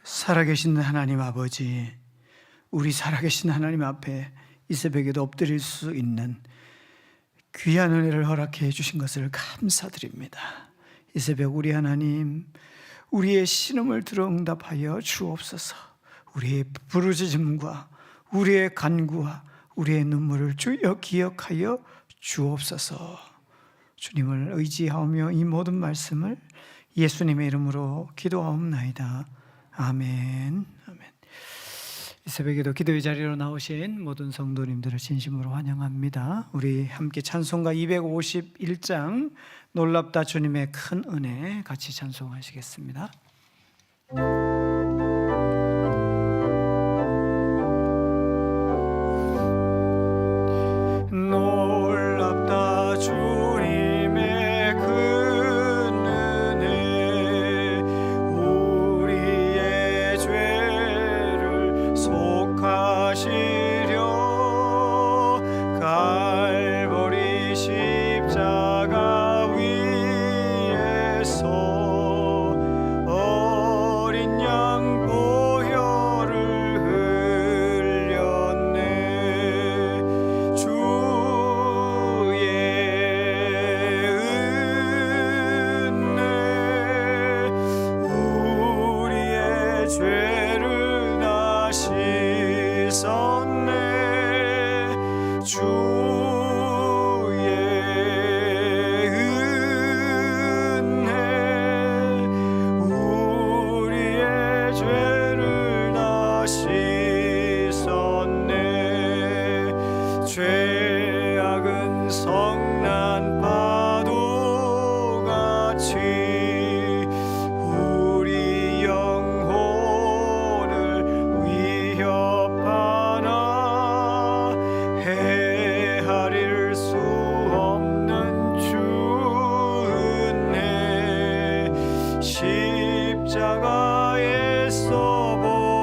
살아계신 하나님 아버지, 우리 살아계신 하나님 앞에 이 새벽에도 엎드릴 수 있는 귀한 은혜를 허락해 주신 것을 감사드립니다. 이 새벽 우리 하나님, 우리의 신음을 들어 응답하여 주옵소서. 우리의 부르짖음과 우리의 간구와 우리의 눈물을 주여 기억하여 주옵소서. 주님을 의지하며 이 모든 말씀을 예수님의 이름으로 기도하옵나이다. 아멘. 아멘. 이 새벽에도 기도의 자리로 나오신 모든 성도님들을 진심으로 환영합니다. 우리 함께 찬송가 251장 놀랍다 주님의 큰 은혜 같이 찬송하시겠습니다. 놀랍다 주님의 큰 은혜, 우리의 죄를 속하시려 갈보리 십자가 위에서 어린 양 보혈을 흘렸네. 주의 은혜, 우리의 죄를 다 씻었네. 주의 은혜, 우리의 죄를 다 씻었네. 죄악은 성난 파도같이 우리 영혼을 위협하나 헤아릴 수 없는 주 은혜, 십자가에서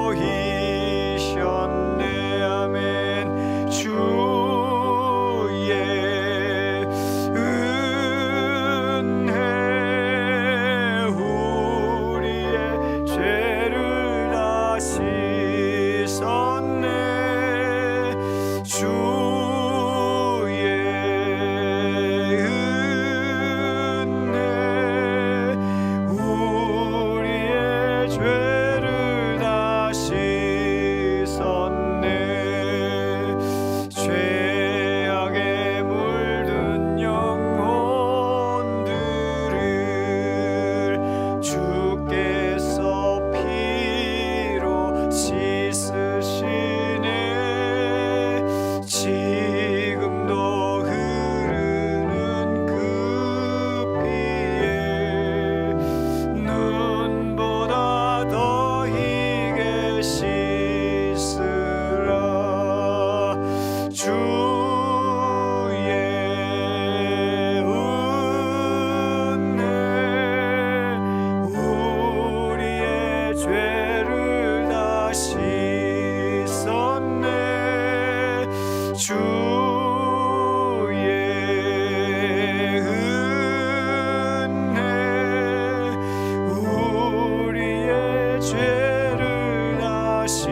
보이셨네. 아멘. 주의 은혜, 우리의 죄를 다 씻었네. 주의 은혜, 우리의 죄를 다 씻었네. 죄악에 물든 영혼들을 주께서 피로 씻으시네. 지금도 흐르는 그 피에 눈보다 더 희게 씻으라. 주의 은혜, 우리의 죄를 다 씻었네. 주의 은혜, 우리의 죄를 다 씻었네.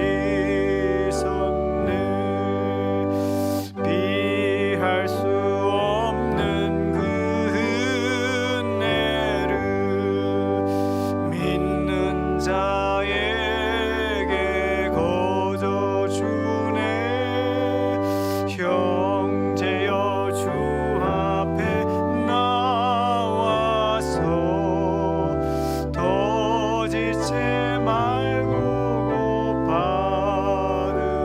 비할 수 없는 그 은혜를 믿는 자에게 거저 주네. 형제여 주 앞에 나와서 더 지체 말고 고받으라면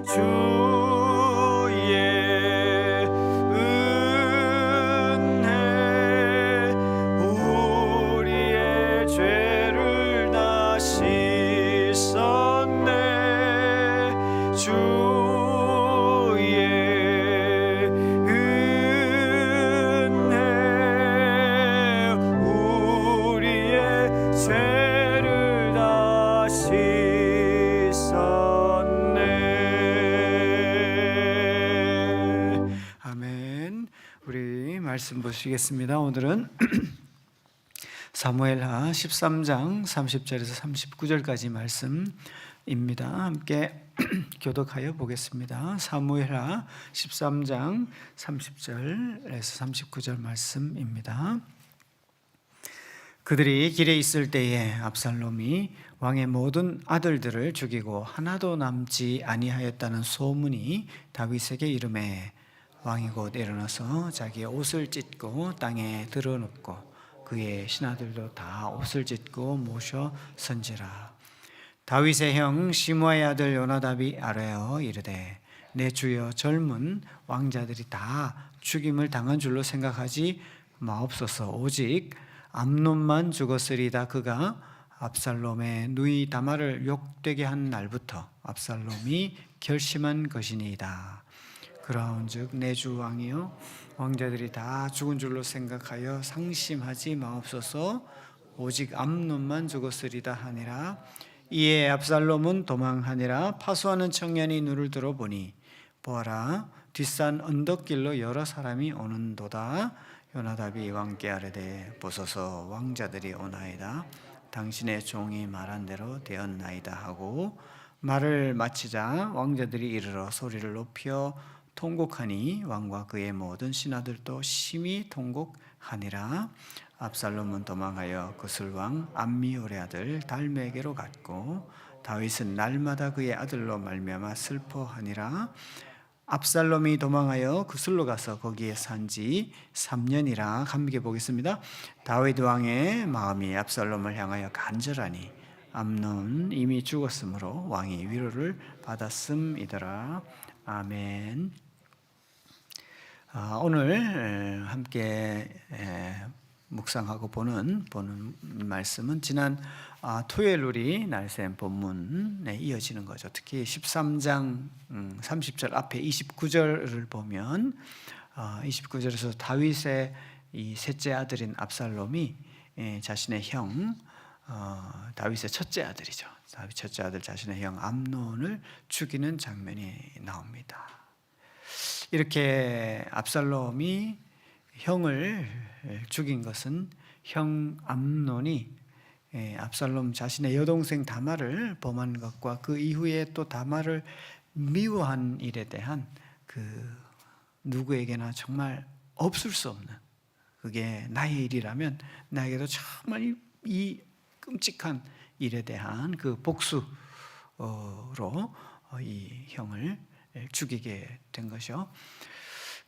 주의 은혜, 우리의 죄를 다 씻었네. 주의 은혜, 우리의 죄를 다 씻었네. 아멘. 우리 말씀 보시겠습니다. 오늘은 사무엘하 13장 30절에서 39절까지 말씀입니다. 함께 교독하여 보겠습니다. 사무엘하 13장 30절에서 39절 말씀입니다. 그들이 길에 있을 때에 압살롬이 왕의 모든 아들들을 죽이고 하나도 남지 아니하였다는 소문이 다윗에게 이르매 왕이 곧 일어나서 자기의 옷을 찢고 땅에 드러눕고 그의 신하들도 다 옷을 찢고 모셔 선지라. 다윗의 형 시므아의 아들 요나답이 아뢰어 이르되 내 주여 젊은 왕자들이 다 죽임을 당한 줄로 생각하지 마옵소서. 오직 암논만 죽었으리다. 그가 압살롬의 누이 다말을 욕되게 한 날부터 압살롬이 결심한 것이니이다. 그러한즉 내 주 왕이여 왕자들이 다 죽은 줄로 생각하여 상심하지 마옵소서. 오직 암논만 죽었으리다 하니라. 이에 압살롬은 도망하니라. 파수하는 청년이 눈을 들어보니 보아라 뒷산 언덕길로 여러 사람이 오는도다. 요나답이 왕께 아뢰되 보소서 왕자들이 오나이다. 당신의 종이 말한 대로 되었나이다 하고 말을 마치자 왕자들이 이르러 소리를 높여 통곡하니 왕과 그의 모든 신하들도 심히 통곡하니라. 압살롬은 도망하여 그술왕 암미울의 아들 달메에게로 갔고 다윗은 날마다 그의 아들로 말미암아 슬퍼하니라. 압살롬이 도망하여 그술로 가서 거기에 산지 3년이라. 함께 보겠습니다. 다윗 왕의 마음이 압살롬을 향하여 간절하니 암논 이미 죽었으므로 왕이 위로를 받았음이더라. 아멘. 오늘 함께 묵상하고 보는 말씀은 지난 토요일 우리 날샘 본문에 이어지는 거죠. 특히 13장 30절 앞에 29절을 보면 29절에서 다윗의 이 셋째 아들인 압살롬이 자신의 형 다윗의 첫째 아들이죠. 다윗 첫째 아들 자신의 형 암논을 죽이는 장면이 나옵니다. 이렇게 압살롬이 형을 죽인 것은 형 암논이 압살롬 자신의 여동생 다말을 범한 것과 그 이후에 또 다말을 미워한 일에 대한 그 누구에게나 정말 없을 수 없는, 그게 나의 일이라면 나에게도 정말 이 끔찍한 일에 대한 그 복수로 이 형을 죽이게 된 것이요.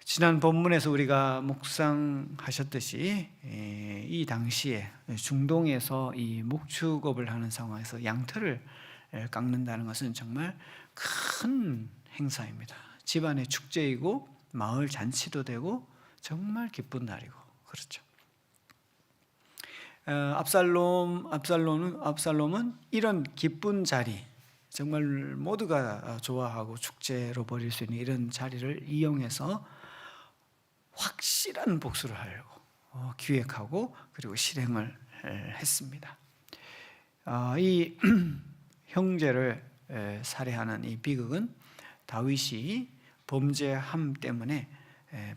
지난 본문에서 우리가 묵상하셨듯이 이 당시에 중동에서 이 목축업을 하는 상황에서 양털을 깎는다는 것은 정말 큰 행사입니다. 집안의 축제이고 마을 잔치도 되고 정말 기쁜 날이고 그렇죠. 압살롬은 이런 기쁜 자리, 정말 모두가 좋아하고 축제로 벌일 수 있는 이런 자리를 이용해서 확실한 복수를 하려고 기획하고 그리고 실행을 했습니다. 이 형제를 살해하는 이 비극은 다윗이 범죄함 때문에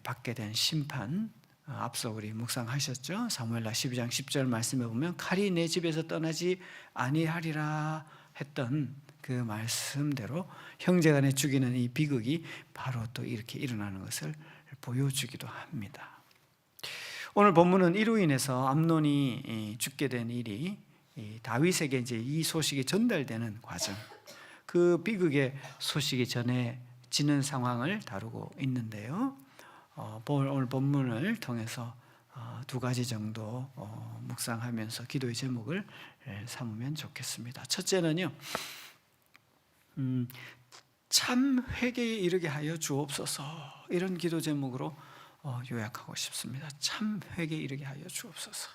받게 된 심판, 앞서 우리 묵상하셨죠. 사무엘하 12장 10절 말씀에 보면 칼이 내 집에서 떠나지 아니하리라 했던 그 말씀대로 형제간에 죽이는 이 비극이 바로 또 이렇게 일어나는 것을 보여주기도 합니다. 오늘 본문은 이로 인해서 암논이 죽게 된 일이 다윗에게 이제 이 소식이 전달되는 과정, 그 비극의 소식이 전해지는 상황을 다루고 있는데요. 오늘 본문을 통해서 두 가지 정도 묵상하면서 기도의 제목을 삼으면 좋겠습니다. 첫째는요, 참 회개에 이르게 하여 주옵소서, 이런 기도 제목으로 요약하고 싶습니다. 참 회개에 이르게 하여 주옵소서.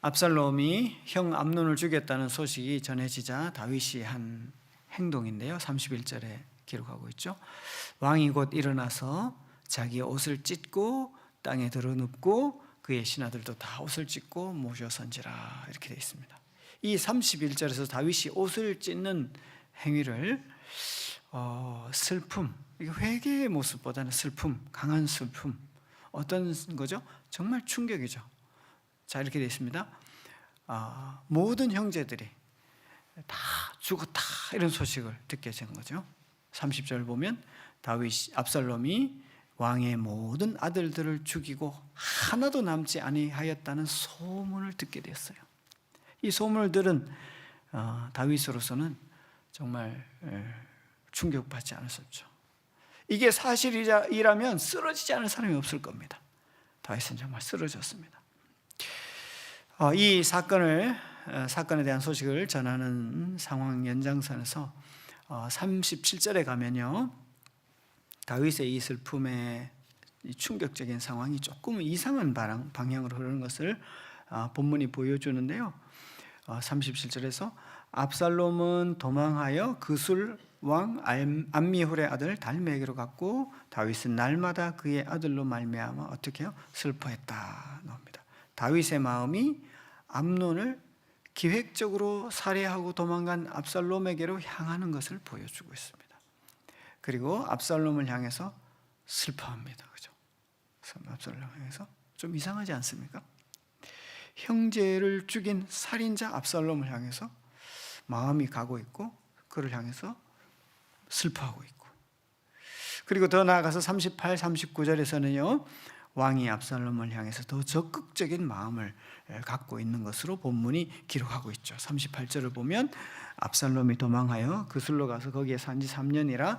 압살롬이 형 암논을 죽였다는 소식이 전해지자 다윗이 한 행동인데요, 31절에 기록하고 있죠. 왕이 곧 일어나서 자기의 옷을 찢고 땅에 드러눕고 그의 신하들도 다 옷을 찢고 모셔 선지라, 이렇게 되어 있습니다. 이 31절에서 다윗이 옷을 찢는 행위를 슬픔, 회개의 모습보다는 슬픔, 강한 슬픔, 어떤 거죠? 정말 충격이죠. 자, 이렇게 되어 있습니다. 모든 형제들이 다 죽었다 이런 소식을 듣게 된 거죠. 30절 보면 압살롬이 왕의 모든 아들들을 죽이고 하나도 남지 아니하였다는 소문을 듣게 되었어요. 이 소문을 들은 다윗으로서는 정말 충격받지 않을 수 없죠. 이게 사실이라면 쓰러지지 않을 사람이 없을 겁니다. 다윗은 정말 쓰러졌습니다. 이 사건에 대한 소식을 전하는 상황 연장선에서 37절에 가면요, 다윗의 이 슬픔의 이 충격적인 상황이 조금 이상한 방향으로 흐르는 것을 본문이 보여주는데요. 37절에서 압살롬은 도망하여 그술 왕 암미훌의 아들 달메에게로 갔고 다윗은 날마다 그의 아들로 말미암아 어떻게 해요? 슬퍼했다 나옵니다. 다윗의 마음이 암논을 기획적으로 살해하고 도망간 압살롬에게로 향하는 것을 보여주고 있습니다. 그리고 압살롬을 향해서 슬퍼합니다. 그죠? 압살롬을 향해서 좀 이상하지 않습니까? 형제를 죽인 살인자 압살롬을 향해서 마음이 가고 있고 그를 향해서 슬퍼하고 있고, 그리고 더 나아가서 38, 39절에서는요 왕이 압살롬을 향해서 더 적극적인 마음을 갖고 있는 것으로 본문이 기록하고 있죠. 38절을 보면 압살롬이 도망하여 그술로 가서 거기에 산 지 3년이라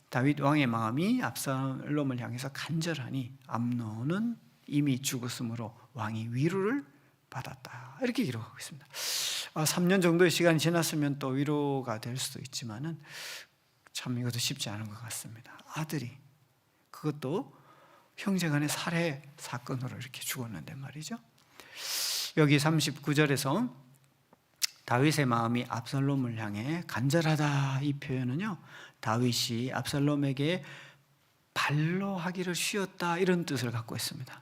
다윗 왕의 마음이 압살롬을 향해서 간절하니 암논은 이미 죽었으므로 왕이 위로를 받았다 이렇게 기록하고 있습니다. 3년 정도의 시간이 지났으면 또 위로가 될 수도 있지만은 참 이것도 쉽지 않은 것 같습니다. 아들이 그것도 형제간의 살해 사건으로 이렇게 죽었는데 말이죠. 여기 39절에서 다윗의 마음이 압살롬을 향해 간절하다 이 표현은요, 다윗이 압살롬에게 반로하기를 쉬었다 이런 뜻을 갖고 있습니다.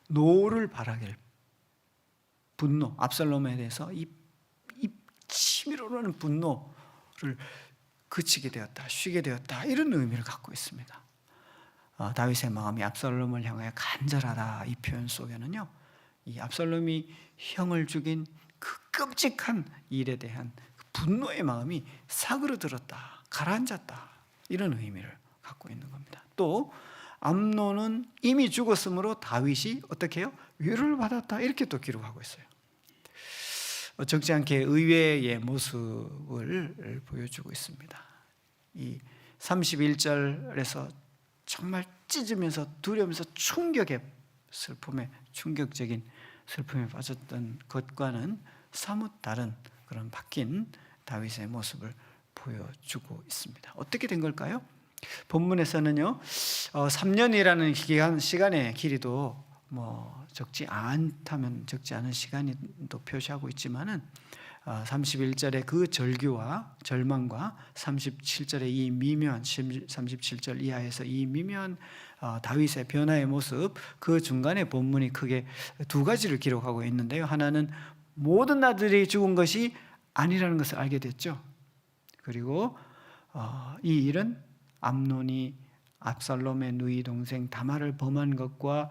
노를 바라길, 분노, 압살롬에 대해서 이 치밀어 오르는 분노를 그치게 되었다, 쉬게 되었다 이런 의미를 갖고 있습니다. 다윗의 마음이 압살롬을 향하여 간절하다 이 표현 속에는요, 이 압살롬이 형을 죽인 그 끔찍한 일에 대한 분노의 마음이 사그러들었다, 가라앉았다 이런 의미를 갖고 있는 겁니다. 또 암논은 이미 죽었으므로 다윗이 어떻게 해요? 위로를 받았다 이렇게 또 기록하고 있어요. 적지 않게 의외의 모습을 보여주고 있습니다. 이 31절에서 정말 찢으면서 두려우면서 충격적인 슬픔에 빠졌던 것과는 사뭇 다른 그런 바뀐 다윗의 모습을 보여주고 있습니다. 어떻게 된 걸까요? 본문에서는요, 3년이라는 시간의 길이도 적지 않다면 적지 않은 시간도 표시하고 있지만은 31절의 그 절규와 절망과 37절의 이 미묘한 37절 이하에서 이 미묘한 다윗의 변화의 모습, 그 중간에 본문이 크게 두 가지를 기록하고 있는데요. 하나는 모든 아들이 죽은 것이 아니라는 것을 알게 됐죠. 그리고 이 일은 암논이 압살롬의 누이 동생 다말을 범한 것과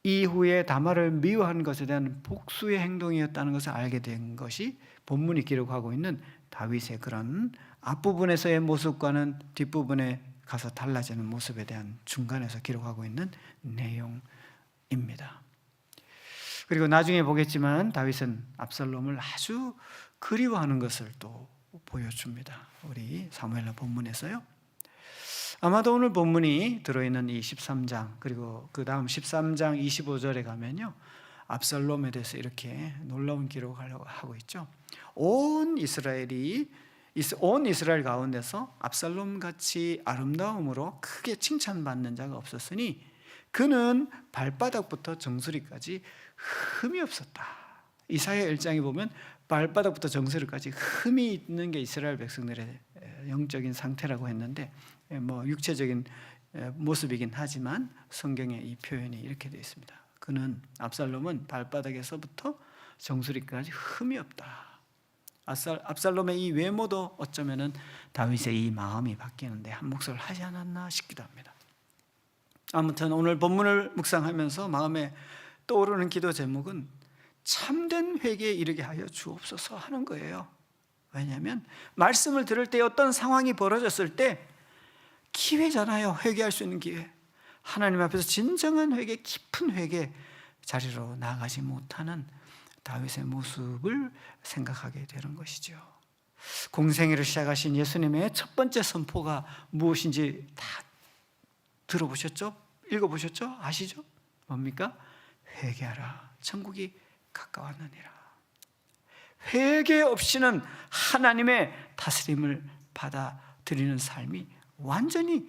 이후에 다말을 미워한 것에 대한 복수의 행동이었다는 것을 알게 된 것이 본문이 기록하고 있는 다윗의 그런 앞부분에서의 모습과는 뒷부분에 가서 달라지는 모습에 대한 중간에서 기록하고 있는 내용입니다. 그리고 나중에 보겠지만 다윗은 압살롬을 아주 그리워하는 것을 또 보여줍니다. 우리 사무엘하 본문에서요. 아마도 오늘 본문이 들어있는 이 13장 그리고 그 다음 13장 25절에 가면요, 압살롬에 대해서 이렇게 놀라운 기록을 하고 있죠. 온 이스라엘 가운데서 압살롬같이 아름다움으로 크게 칭찬받는 자가 없었으니 그는 발바닥부터 정수리까지 흠이 없었다. 이사야 1장에 보면 발바닥부터 정수리까지 흠이 있는 게 이스라엘 백성들의 영적인 상태라고 했는데, 육체적인 모습이긴 하지만 성경에 이 표현이 이렇게 되어 있습니다. 압살롬은 발바닥에서부터 정수리까지 흠이 없다. 압살롬의 이 외모도 어쩌면은 다윗의 이 마음이 바뀌는데 한 몫을 하지 않았나 싶기도 합니다. 아무튼 오늘 본문을 묵상하면서 마음에 떠오르는 기도 제목은 참된 회개에 이르게 하여 주옵소서 하는 거예요. 왜냐하면 말씀을 들을 때 어떤 상황이 벌어졌을 때 기회잖아요. 회개할 수 있는 기회. 하나님 앞에서 진정한 회개, 깊은 회개 자리로 나아가지 못하는 다윗의 모습을 생각하게 되는 것이죠. 공생애를 시작하신 예수님의 첫 번째 선포가 무엇인지 다 들어보셨죠? 읽어보셨죠? 아시죠? 뭡니까? 회개하라, 천국이 가까웠느니라. 회개 없이는 하나님의 다스림을 받아들이는 삶이 완전히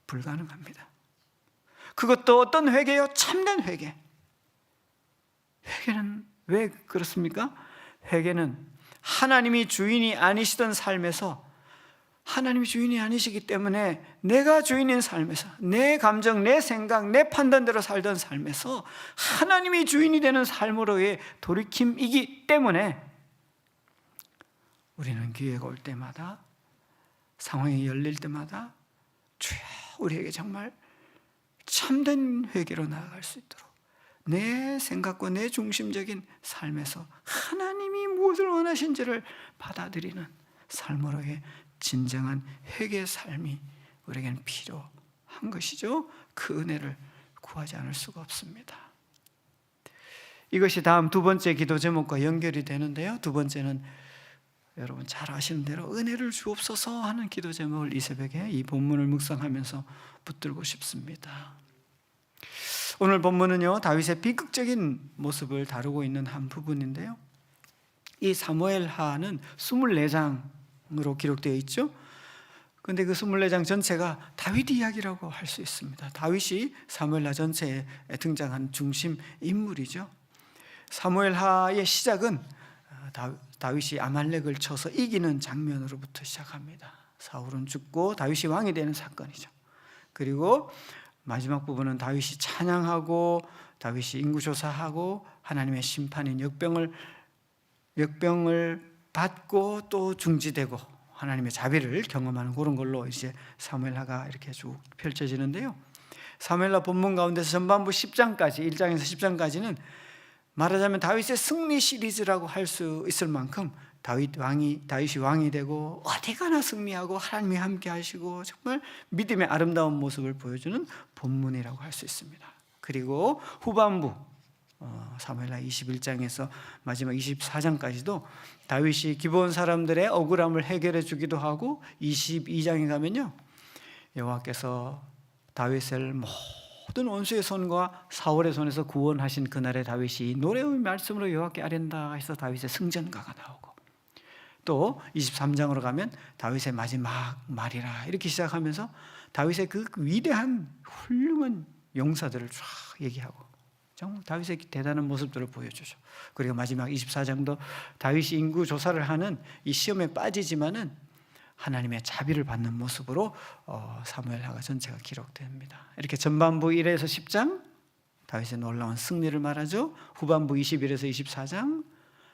불가능합니다. 그것도 어떤 회개요? 참된 회개. 회개는 왜 그렇습니까? 회개는 하나님이 주인이 아니시던 삶에서 하나님이 주인이 아니시기 때문에 내가 주인인 삶에서 내 감정, 내 생각, 내 판단대로 살던 삶에서 하나님이 주인이 되는 삶으로의 돌이킴이기 때문에 우리는 기회가 올 때마다, 상황이 열릴 때마다 주여 우리에게 정말 참된 회개로 나아갈 수 있도록 내 생각과 내 중심적인 삶에서 하나님이 무엇을 원하신지를 받아들이는 삶으로의 진정한 회개의 삶이 우리에게는 필요한 것이죠. 그 은혜를 구하지 않을 수가 없습니다. 이것이 다음 두 번째 기도 제목과 연결이 되는데요. 두 번째는 여러분 잘 아시는 대로 은혜를 주옵소서 하는 기도 제목을 이 새벽에 이 본문을 묵상하면서 붙들고 싶습니다. 오늘 본문은요, 다윗의 비극적인 모습을 다루고 있는 한 부분인데요, 이 사무엘하는 24장으로 기록되어 있죠. 그런데 그 24장 전체가 다윗 이야기라고 할 수 있습니다. 다윗이 사무엘하 전체에 등장한 중심 인물이죠. 사무엘하의 시작은 다윗이 아말렉을 쳐서 이기는 장면으로부터 시작합니다. 사울은 죽고 다윗이 왕이 되는 사건이죠. 그리고 마지막 부분은 다윗이 찬양하고 다윗이 인구조사하고 하나님의 심판인 역병을 받고 또 중지되고 하나님의 자비를 경험하는 그런 걸로 이제 사무엘하가 이렇게 쭉 펼쳐지는데요. 사무엘하 본문 가운데서 전반부 10장까지 1장에서 10장까지는 말하자면 다윗의 승리 시리즈라고 할 수 있을 만큼 다윗이 왕이 되고 어디 가나 승리하고 하나님이 함께 하시고 정말 믿음의 아름다운 모습을 보여주는 본문이라고 할 수 있습니다. 그리고 후반부 사무엘하 21장에서 마지막 24장까지도 다윗이 기브온 사람들의 억울함을 해결해 주기도 하고 22장에 가면요, 여호와께서 다윗을 모든 원수의 손과 사울의 손에서 구원하신 그날의 다윗이 노래의 말씀으로 여호와께 아뢰는다 해서 다윗의 승전가가 나오고, 또 23장으로 가면 다윗의 마지막 말이라 이렇게 시작하면서 다윗의 그 위대한 훌륭한 용사들을 쫙 얘기하고 정말 다윗의 대단한 모습들을 보여주죠. 그리고 마지막 24장도 다윗이 인구 조사를 하는 이 시험에 빠지지만은 하나님의 자비를 받는 모습으로 사무엘하가 전체가 기록됩니다. 이렇게 전반부 1에서 10장 다윗의 놀라운 승리를 말하죠. 후반부 21에서 24장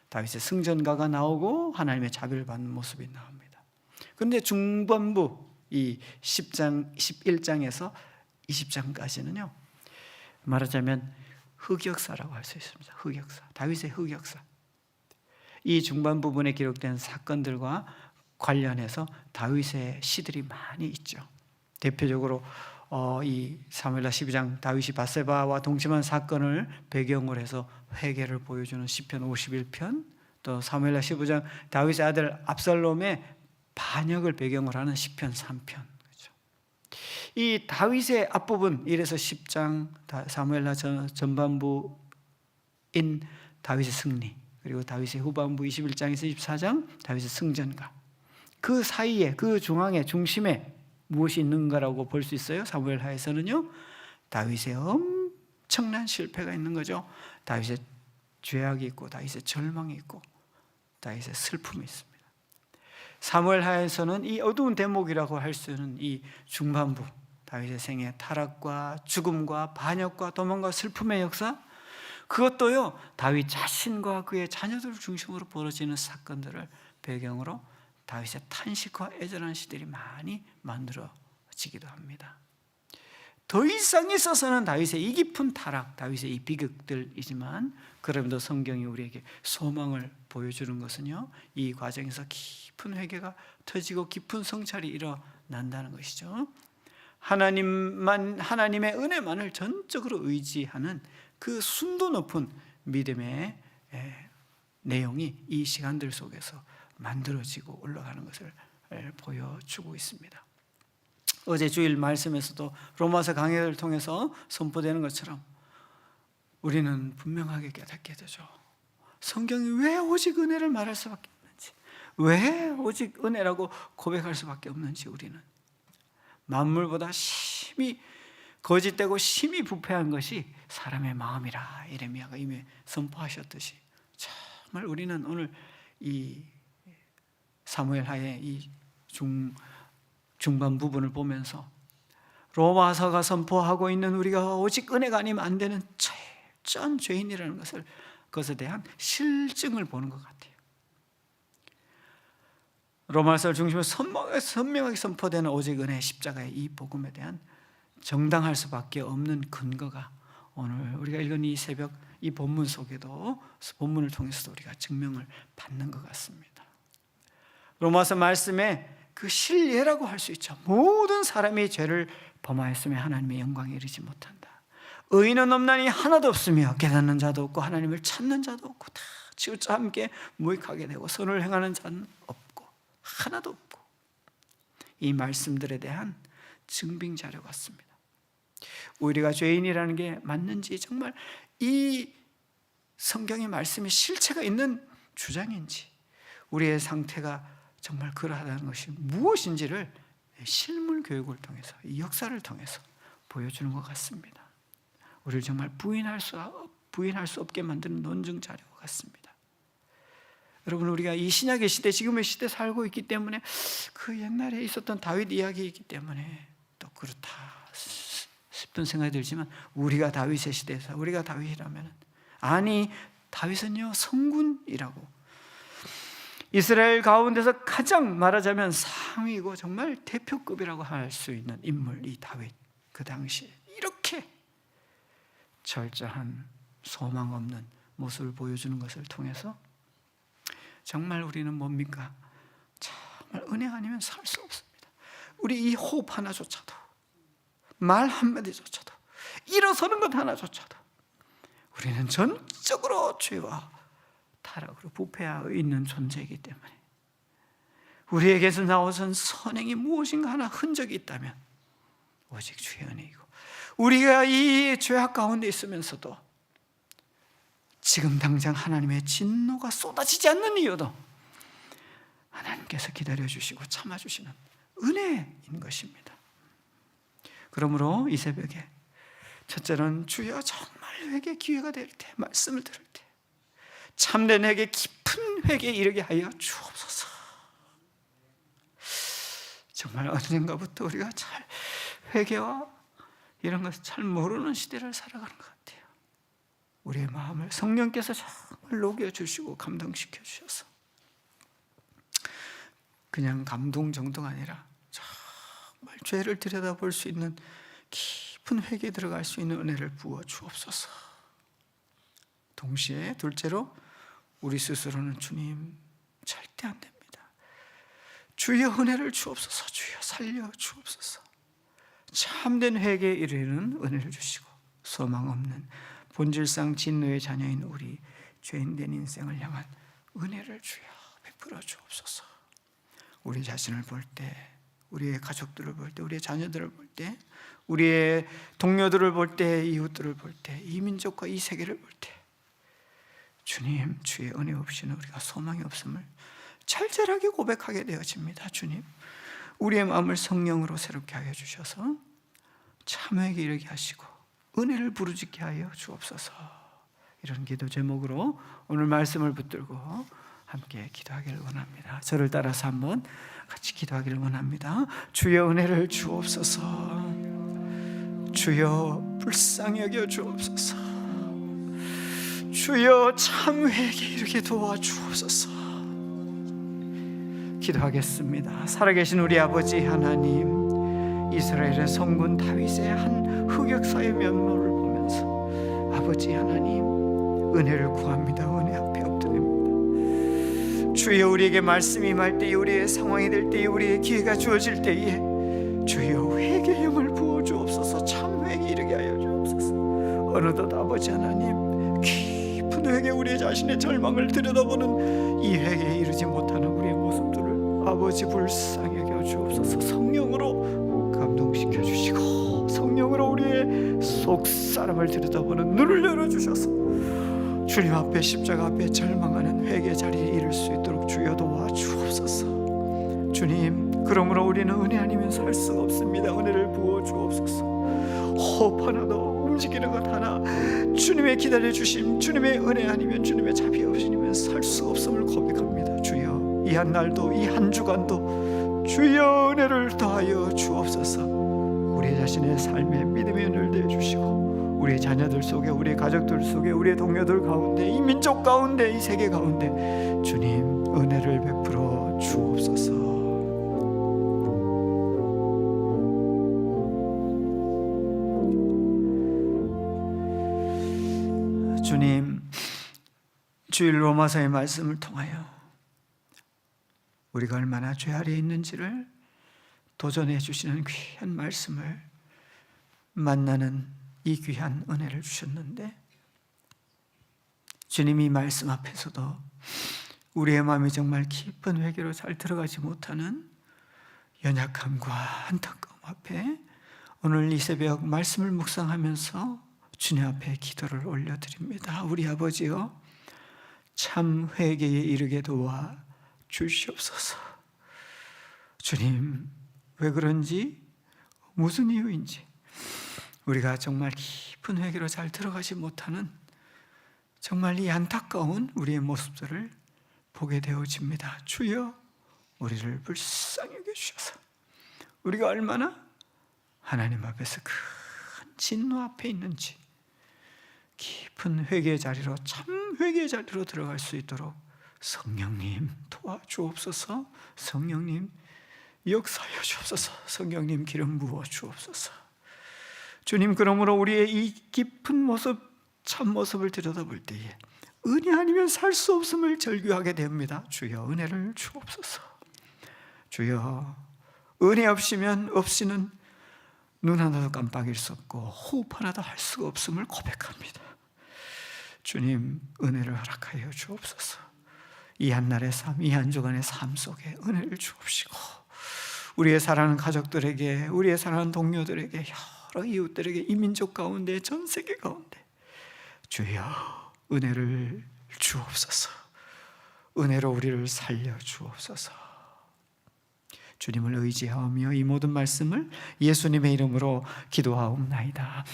다윗의 승전가가 나오고 하나님의 자비를 받는 모습이 나옵니다. 그런데 중반부 이 10장, 11장에서 20장까지는요, 말하자면 흑역사라고 할 수 있습니다. 흑역사, 다윗의 흑역사. 이 중반 부분에 기록된 사건들과 관련해서 다윗의 시들이 많이 있죠. 대표적으로 이 사무엘하 12장 다윗이 밧세바와 동침한 사건을 배경으로 해서 회개를 보여주는 시편 51편, 또 사무엘하 15장 다윗의 아들 압살롬의 반역을 배경으로 하는 시편 3편. 그렇죠. 이 다윗의 앞부분 1에서 10장 사무엘하 전반부인 다윗의 승리, 그리고 다윗의 후반부 21장에서 24장 다윗의 승전가, 그 사이에 그 중앙에 중심에 무엇이 있는가라고 볼 수 있어요? 사무엘하에서는요, 다윗의 엄청난 실패가 있는 거죠. 다윗의 죄악이 있고 다윗의 절망이 있고 다윗의 슬픔이 있습니다. 사무엘하에서는 이 어두운 대목이라고 할 수 있는 이 중반부 다윗의 생애 타락과 죽음과 반역과 도망과 슬픔의 역사, 그것도요 다윗 자신과 그의 자녀들을 중심으로 벌어지는 사건들을 배경으로 다윗의 탄식과 애절한 시들이 많이 만들어지기도 합니다. 더 이상 있어서는 다윗의 이 깊은 타락, 다윗의 이 비극들이지만 그럼에도 성경이 우리에게 소망을 보여주는 것은요, 이 과정에서 깊은 회개가 터지고 깊은 성찰이 일어난다는 것이죠. 하나님의 은혜만을 전적으로 의지하는 그 순도 높은 믿음의 내용이 이 시간들 속에서 만들어지고 올라가는 것을 보여주고 있습니다. 어제 주일 말씀에서도 로마서 강해를 통해서 선포되는 것처럼 우리는 분명하게 깨닫게 되죠. 성경이 왜 오직 은혜를 말할 수밖에 없는지, 왜 오직 은혜라고 고백할 수밖에 없는지, 우리는 만물보다 심히 거짓되고 심히 부패한 것이 사람의 마음이라 예레미야가 이미 선포하셨듯이, 정말 우리는 오늘 이 사무엘하의 이 중반 부분을 보면서 로마서가 선포하고 있는 우리가 오직 은혜가 아니면 안 되는 철저한 죄인이라는 그것에 대한 실증을 보는 것 같아요. 로마서를 중심으로 선명하게 선포되는 오직 은혜의 십자가의 이 복음에 대한 정당할 수밖에 없는 근거가 오늘 우리가 읽은 이 새벽 이 본문 속에도, 본문을 통해서도 우리가 증명을 받는 것 같습니다. 로마서 말씀에 그 실예라고 할 수 있죠. 모든 사람이 죄를 범하였으며 하나님의 영광에 이르지 못한다. 의인은 없나니 하나도 없으며 깨닫는 자도 없고 하나님을 찾는 자도 없고 다 치우쳐 함께 무익하게 되고 선을 행하는 자는 없고 하나도 없고, 이 말씀들에 대한 증빙 자료 같습니다. 우리가 죄인이라는 게 맞는지, 정말 이 성경의 말씀이 실체가 있는 주장인지, 우리의 상태가 정말 그러하다는 것이 무엇인지를 실물 교육을 통해서, 이 역사를 통해서 보여주는 것 같습니다. 우리를 정말 부인할 수 없게 만드는 논증 자료 같습니다. 여러분, 우리가 이 신약의 시대, 지금의 시대에 살고 있기 때문에, 그 옛날에 있었던 다윗 이야기이기 때문에 또 그렇다 싶은 생각이 들지만, 우리가 다윗의 시대에서 우리가 다윗이라면, 아니 다윗은요 성군이라고, 이스라엘 가운데서 가장 말하자면 상위고 정말 대표급이라고 할 수 있는 인물, 이 다윗. 그 당시에 이렇게 철저한 소망 없는 모습을 보여주는 것을 통해서 정말 우리는 뭡니까? 정말 은혜 아니면 살 수 없습니다. 우리 이 호흡 하나조차도, 말 한마디조차도, 일어서는 것 하나조차도 우리는 전적으로 죄와 타락으로 부패하여 있는 존재이기 때문에, 우리에게서 나오선 선행이 무엇인가 하나 흔적이 있다면 오직 주의 은혜이고, 우리가 이 죄악 가운데 있으면서도 지금 당장 하나님의 진노가 쏟아지지 않는 이유도 하나님께서 기다려주시고 참아주시는 은혜인 것입니다. 그러므로 이 새벽에 첫째는, 주여 정말 회개 기회가 될 때, 말씀을 들을 때 참된 회개, 깊은 회개에 이르게 하여 주옵소서. 정말 언젠가부터 우리가 잘 회개와 이런 것을 잘 모르는 시대를 살아가는 것 같아요. 우리의 마음을 성령께서 정말 녹여주시고 감동시켜 주셔서 그냥 감동 정도가 아니라 정말 죄를 들여다볼 수 있는 깊은 회개에 들어갈 수 있는 은혜를 부어 주옵소서. 동시에 둘째로, 우리 스스로는 주님 절대 안 됩니다. 주여 은혜를 주옵소서, 주여 살려 주옵소서. 참된 회개에 이르는 은혜를 주시고, 소망 없는 본질상 진노의 자녀인 우리 죄인된 인생을 향한 은혜를 주여 베풀어 주옵소서. 우리 자신을 볼 때, 우리의 가족들을 볼 때, 우리의 자녀들을 볼 때, 우리의 동료들을 볼 때, 이웃들을 볼 때, 이 민족과 이 세계를 볼 때, 주님, 주의 은혜 없이는 우리가 소망이 없음을 절절하게 고백하게 되어집니다. 주님, 우리의 마음을 성령으로 새롭게 하여 주셔서 참회에 이르게 하시고 은혜를 부르짖게 하여 주옵소서. 이런 기도 제목으로 오늘 말씀을 붙들고 함께 기도하기를 원합니다. 저를 따라서 한번 같이 기도하기를 원합니다. 주여 은혜를 주옵소서. 주여 불쌍히 여겨 주옵소서. 주여 참회에게 이르게 도와주옵소서. 기도하겠습니다. 살아계신 우리 아버지 하나님, 이스라엘의 성군 다윗의 한 흑역사의 면모를 보면서 아버지 하나님 은혜를 구합니다. 은혜 앞에 엎드립니다. 주여, 우리에게 말씀이 임할 때에, 우리의 상황이 될 때에, 우리의 기회가 주어질 때에 주여 회개의 영을 부어주옵소서. 참 회개 이르게 하여 주옵소서. 어느덧 아버지 하나님 깊은 회개, 우리의 자신의 절망을 들여다보는 이 회개에 이르지 못하는 우리의 모습들을 아버지 불쌍히 여겨 주옵소서. 성령으로 감동시켜 주시고 성령으로 우리의 속사람을 들여다보는 눈을 열어주셔서 주님 앞에, 십자가 앞에 절망하는 회개 자리에 이를 수 있도록 주여 도와주옵소서. 주님, 그러므로 우리는 은혜 아니면 살 수가 없습니다. 은혜를 부어 주옵소서. 호흡 하나도, 움직이는 것 하나, 주님의 기다려주심, 주님의 은혜 아니면, 주님의 자비 없으면 살 수 없음을 고백합니다. 주여, 이 한 날도, 이 한 주간도 주여 은혜를 더하여 주옵소서. 우리 자신의 삶에 믿음의 은혜를 내주시고 우리의 자녀들 속에, 우리의 가족들 속에, 우리의 동료들 가운데, 이 민족 가운데, 이 세계 가운데 주님 은혜를 베풀어 주옵소서. 주님, 주일 로마서의 말씀을 통하여 우리가 얼마나 죄 아래에 있는지를 도전해 주시는 귀한 말씀을 만나는 이 귀한 은혜를 주셨는데, 주님이 말씀 앞에서도 우리의 마음이 정말 깊은 회개로 잘 들어가지 못하는 연약함과 안타까움 앞에 오늘 이 새벽 말씀을 묵상하면서 주님 앞에 기도를 올려드립니다. 우리 아버지여, 참 회개에 이르게 도와 주시옵소서. 주님, 왜 그런지, 무슨 이유인지 우리가 정말 깊은 회개로 잘 들어가지 못하는 정말 이 안타까운 우리의 모습들을 보게 되어집니다. 주여, 우리를 불쌍히 여겨주셔서 우리가 얼마나 하나님 앞에서 큰 진노 앞에 있는지 깊은 회개의 자리로, 참 회개의 자리로 들어갈 수 있도록 성령님 도와주옵소서. 성령님 역사하여 주옵소서. 성령님 기름 부어 주옵소서. 주님, 그러므로 우리의 이 깊은 모습, 참 모습을 들여다볼 때에 은혜 아니면 살 수 없음을 절규하게 됩니다. 주여 은혜를 주옵소서. 주여, 은혜 없이는 눈 하나도 깜빡일 수 없고 호흡 하나도 할 수가 없음을 고백합니다. 주님, 은혜를 허락하여 주옵소서. 이 한날의 삶, 이 한 주간의 삶 속에 은혜를 주옵시고 우리의 사랑하는 가족들에게, 우리의 사랑하는 동료들에게, 여러 이웃들에게, 이 민족 가운데, 전 세계 가운데 주여 은혜를 주옵소서. 은혜로 우리를 살려 주옵소서. 주님을 의지하며 이 모든 말씀을 예수님의 이름으로 기도하옵나이다.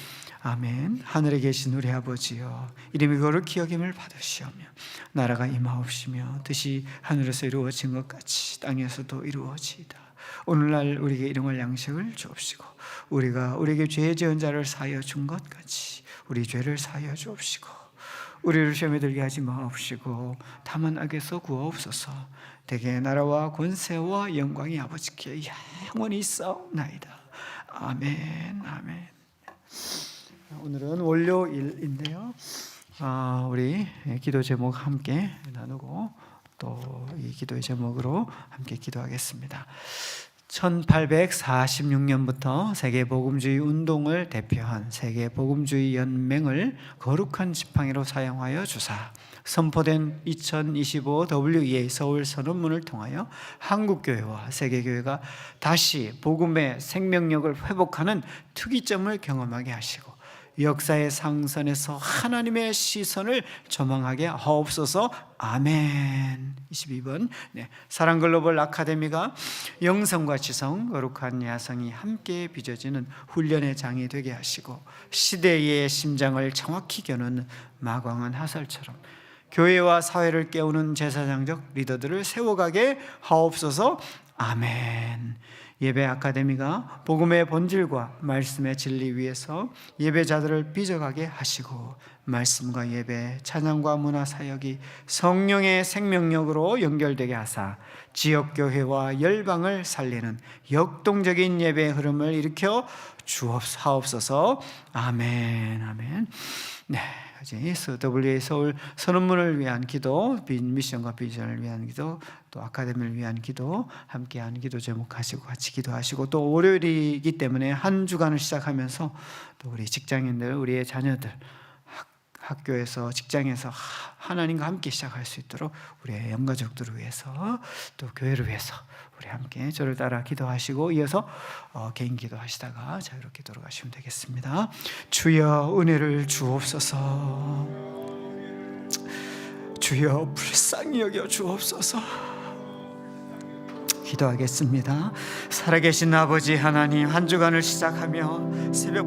아멘. 하늘에 계신 우리 아버지여, 이름이 거룩히 여김을 받으시오며 나라가 임하옵시며 뜻이 하늘에서 이루어진 것 같이 땅에서도 이루어지이다. 오늘날 우리에게 일용할 양식을 주옵시고 우리가 우리에게 죄 지은 자를 사하여 준 것 같이 우리 죄를 사하여 주옵시고 우리를 시험에 들게 하지 마옵시고 다만 악에서 구하옵소서. 대개 나라와 권세와 영광이 아버지께 영원히 있사옵나이다. 아멘. 아멘. 오늘은 월요일인데요, 우리 기도 제목 함께 나누고 또 이 기도의 제목으로 함께 기도하겠습니다. 1846년부터 세계복음주의 운동을 대표한 세계복음주의 연맹을 거룩한 지팡이로 사용하여 주사 선포된 2025 WEA 서울 선언문을 통하여 한국교회와 세계교회가 다시 복음의 생명력을 회복하는 특이점을 경험하게 하시고 역사의 상선에서 하나님의 시선을 조망하게 하옵소서. 아멘. 22번 사랑글로벌 아카데미가 영성과 지성, 거룩한 야성이 함께 빚어지는 훈련의 장이 되게 하시고 시대의 심장을 정확히 겨누는 마광한 화살처럼 교회와 사회를 깨우는 제사장적 리더들을 세워가게 하옵소서. 아멘. 예배 아카데미가 복음의 본질과 말씀의 진리 위에서 예배자들을 삐져가게 하시고 말씀과 예배, 찬양과 문화 사역이 성령의 생명력으로 연결되게 하사 지역교회와 열방을 살리는 역동적인 예배의 흐름을 일으켜 주옵사옵소서. 아멘. 아멘. 네, 이제 WA 서울 선언문을 위한 기도, 미션과 비전을 위한 기도, 또 아카데미를 위한 기도, 함께하는 기도 제목하시고 같이 기도하시고, 또 월요일이기 때문에 한 주간을 시작하면서 또 우리 직장인들, 우리의 자녀들 학교에서, 직장에서 하나님과 함께 시작할 수 있도록 우리의 영가족들을 위해서, 또 교회를 위해서 우리 함께 저를 따라 기도하시고 이어서 개인 기도하시다가 자유롭게 돌아가시면 되겠습니다. 주여 은혜를 주옵소서. 주여 불쌍히 여겨 주옵소서. 기도하겠습니다. 살아계신 아버지 하나님, 한 주간을 시작하며 새벽